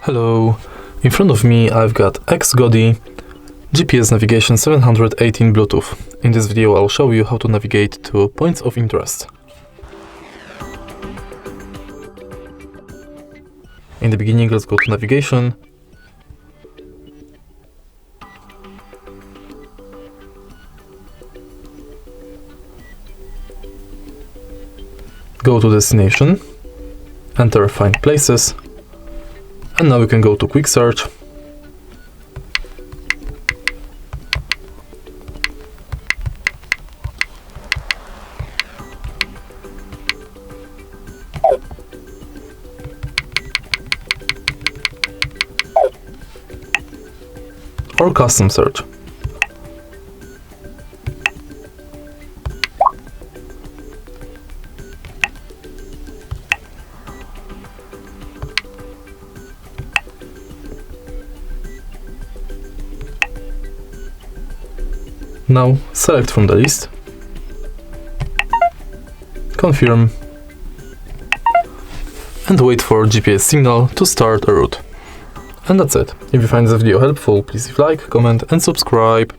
Hello, in front of me I've got XGODY GPS Navigation 718 Bluetooth. In this video I'll show you how to navigate to points of interest. In the beginning, let's go to navigation. Go to destination, enter find places, and now we can go to quick search. Or custom search. Now select from the list, confirm, and wait for GPS signal to start a route. And that's it. If you find this video helpful, please leave a like, comment and subscribe.